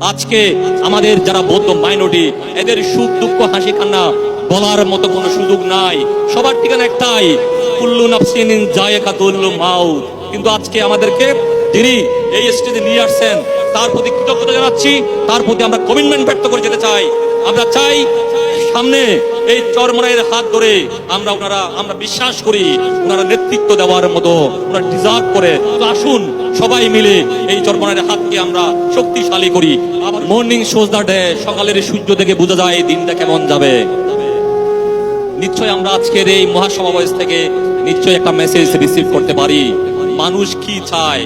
আজকে আমাদের যারা বৌদ্ধ মাইনরিটি, এদের সুখ দুঃখ হাসি কান্না বলার মতো কোনো সুযোগ নাই। সবার ঠিকানা একটাই, কুল্লু নাফসিন যায়কাতুল মাউত। কিন্তু আজকে আমাদেরকে যিনি এই স্টেজে নিয়ে আসছেন তার প্রতি কৃতজ্ঞতা জানাচ্ছি, তার প্রতি আমরা কমিটমেন্ট ব্যক্ত করে যেতে চাই। আমরা চাই সামনে এই চরমরাইয়ের হাত ধরে আমরা বিশ্বাস করি ওনারা নেতৃত্ব দেওয়ার মতো ওনারা ডিজার্ভ করে। তো আসুন সবাই মিলে এই চরমরাইয়ের হাতকে আমরা শক্তিশালী করি। আবার মর্নিং শোজ দ্য ডে, সকালের সূর্য থেকে বোঝা যায় এই দিনটা কেমন যাবে। নিশ্চয় আমরা আজকের এই মহাসমাবেশ থেকে নিশ্চয় একটা মেসেজ রিসিভ করতে পারি। মানুষ কি চায়?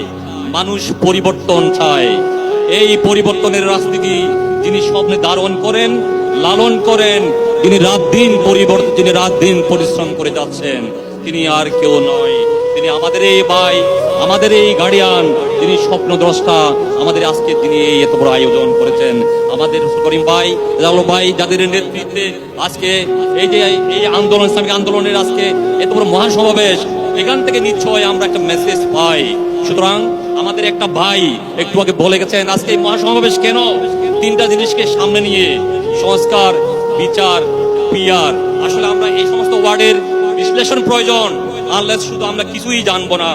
মানুষ পরিবর্তন চায়। এই পরিবর্তনের রাজনীতি যিনি স্বপ্নে ধারণ করেন, লালন করেন, যিনি রাত দিন পরিশ্রম করে যাচ্ছেন, তিনি আর কেউ নয়, তিনি আমাদের এই ভাই, আমাদের এই গার্ডিয়ান, যিনি স্বপ্নদ্রষ্টা। আমাদের আজকে তিনি এই এত বড় আয়োজন করেছেন, আমাদের করিম ভাই, জালাল ভাই, যাদের নেতৃত্বে আজকে এই আন্দোলন, ইসলামিক আন্দোলনের আজকে এত বড় মহাসমাবেশ, এখান থেকে নিশ্চয় আমরা একটা মেসেজ পাই। সুতরাং আমাদের একটা ভাই একটু আগে বলে গেছেন আজকে এই মহাসমাবেশ কেন, তিনটা জিনিসকে সামনে নিয়ে, সংস্কার, বিচার, পিয়ার। আসলে আমরা এই সমস্ত ওয়ার্ডের বিশ্লেষণ প্রয়োজন, আনলেস শুধু আমরা কিছুই জানবো না।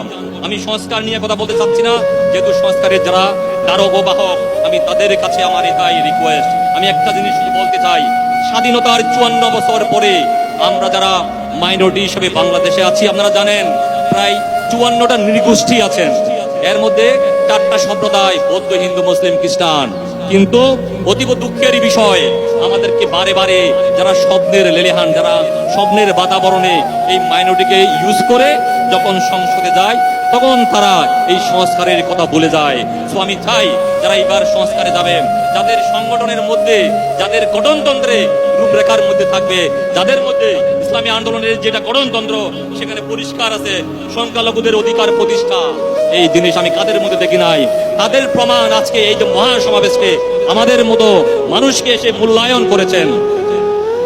আমি সংস্কার নিয়ে কথা বলতে চাচ্ছি না, যেহেতু সংস্কারের যারা ধারক ও বাহক, আমি তাদের কাছে আমার এটাই রিকোয়েস্ট। আমি একটা জিনিস শুধু বলতে চাই, স্বাধীনতার 54 বছর পরে আমরা যারা মাইনরিটি হিসেবে বাংলাদেশে আছি, আপনারা জানেন প্রায় 54টা নৃগোষ্ঠী আছেন। এর মধ্যে 4টা সম্প্রদায়, বৌদ্ধ, হিন্দু, মুসলিম, খ্রিস্টান। কিন্তু অতীব দুঃখের বিষয়, আমাদেরকে বারে বারে যারা স্বপ্নের লেলিহান, যারা স্বপ্নের বাতাবরণে এই মাইনরিটিকে ইউজ করে যখন সংসদে যায়, তখন তারা এই সংস্কারের কথা ভুলে যায়। সো আমি চাই যারা এবার সংস্কারে যাবেন, যাদের সংগঠনের মধ্যে, যাদের গঠনতন্ত্রে রূপরেখার মধ্যে থাকবে, যাদের মধ্যে ইসলামী আন্দোলনের যেটা গঠনতন্ত্র সেখানে পরিষ্কার আছে সংখ্যালঘুদের অধিকার প্রতিষ্ঠা, এই জিনিস আমি কাদের মধ্যে দেখি নাই। তাদের প্রমাণ আজকে এই যে মহাসমাবেশকে আমাদের মতো মানুষকে এসে মূল্যায়ন করেছেন।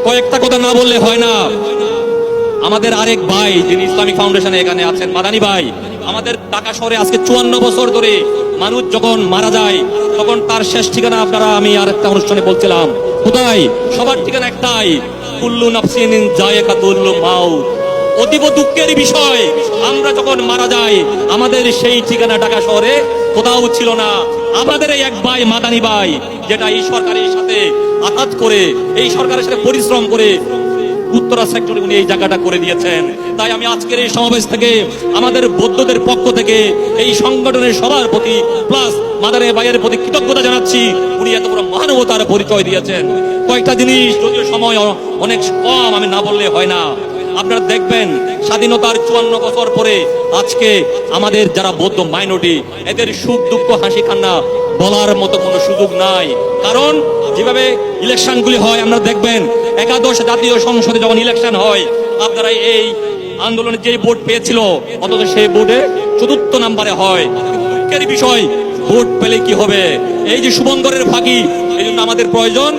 কয়েকটা কথা না বললে হয় না। আমাদের আরেক ভাই যিনি ইসলামিক ফাউন্ডেশনে এখানে আছেন, মাদানী ভাই, আমাদের ঢাকা শহরে আজকে 54 বছর ধরে মানুষ যখন মারা যায় তখন তার শেষ ঠিকানা আপনারা, আমি আরেকটা অনুষ্ঠানে বলছিলাম, কোথায়? সবার ঠিকানা একটাই, কুল্লু নাফসিন যায়কাতুল মাউত। অতীব দুঃখের বিষয়, আমরা যখন মারা যাই আমাদের সেই ঠিকানা ঢাকা শহরে কোথাও ছিল না। আমাদের এই এক ভাই মাদানী ভাই, যেটা এই সরকারের সাথে আঘাত করে, এই সরকারের সাথে পরিশ্রম করে উত্তরা সেক্টরে উনি এই জায়গাটা করে দিয়েছেন। তাই আমি আজকের এই সমাবেশ থেকে আমাদের বৌদ্ধদের পক্ষ থেকে এই সংগঠনের সবার প্রতি প্লাস মাদানী ভাইয়ের প্রতি কৃতজ্ঞতা জানাচ্ছি। উনি এত বড় মানবতার পরিচয় দিয়েছেন। কয়েকটা জিনিস, যদিও সময় অনেক কম, আমি না বললে হয় না। আপনারা দেখবেন স্বাধীনতার 54 বছর পরে আজকে আমাদের যারা বৌদ্ধ মাইনরিটি, এদের সুখ দুঃখ হাসি কান্না বলার মতো কোনো সুযোগ নাই। কারণ যেভাবে ইলেকশনগুলি হয়, আমরা দেখবেন একাদশ জাতীয় সংসদে যখন ইলেকশন হয়, আপনারা এই আন্দোলনে যে ভোট পেয়েছিল অথচ সেই ভোটে 4র্থ নম্বরে হয়। দুঃখের বিষয়, ভোট পেলে কি হবে? এই যে শুভঙ্করের ফাঁকি, এই জন্য আমাদের প্রয়োজন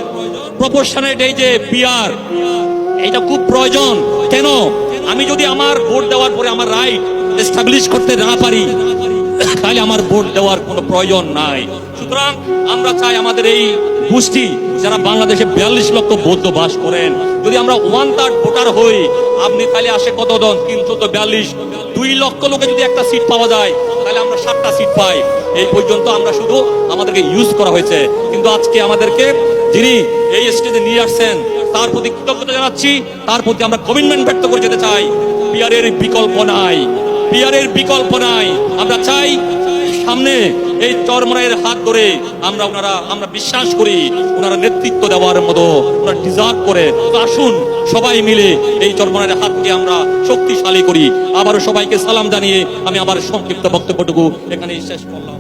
প্রপোর্শনেট, এই যে পিয়ার, এটা খুব প্রয়োজন। কেন? আমি যদি আমার ভোট দেওয়ার পরে আমার রাইট এস্টাবলিশ করতে না পারি, তাহলে আমার ভোট দেওয়ার কোনো প্রয়োজন নাই। সুতরাং আমরা চাই আমাদের এই গোষ্ঠী যারা বাংলাদেশে 42 লক্ষ বৌদ্ধ বাস করেন, যদি আমরা 1/3 ভোটার হই, আপনি তাহলে আসে কত জন? 342, 2 লক্ষ লোকে যদি একটা সিট পাওয়া যায় তাহলে আমরা 7টা সিট পাই। এই পর্যন্ত আমরা শুধু আমাদেরকে ইউজ করা হয়েছে। কিন্তু আজকে আমাদেরকে যিনি এই স্টেজে নিয়ে আসছেন তার প্রতি কৃতজ্ঞতা জানাচ্ছি, তার প্রতি আমরা কমিটমেন্ট ব্যক্ত করে যেতে চাই। পিয়ারের বিকল্প নাই, পিয়ারের বিকল্প নাই। আমরা চাই সামনে এই চরমরাইয়ের হাত ধরে আমরা বিশ্বাস করি ওনারা নেতৃত্ব দেওয়ার মতো ওনারা ডিজার্ভ করে। তো আসুন সবাই মিলে এই চরমরাইয়ের হাতকে আমরা শক্তিশালী করি। আবারও সবাইকে সালাম জানিয়ে আমি আমার সংক্ষিপ্ত বক্তব্যটুকু এখানেই শেষ করলাম।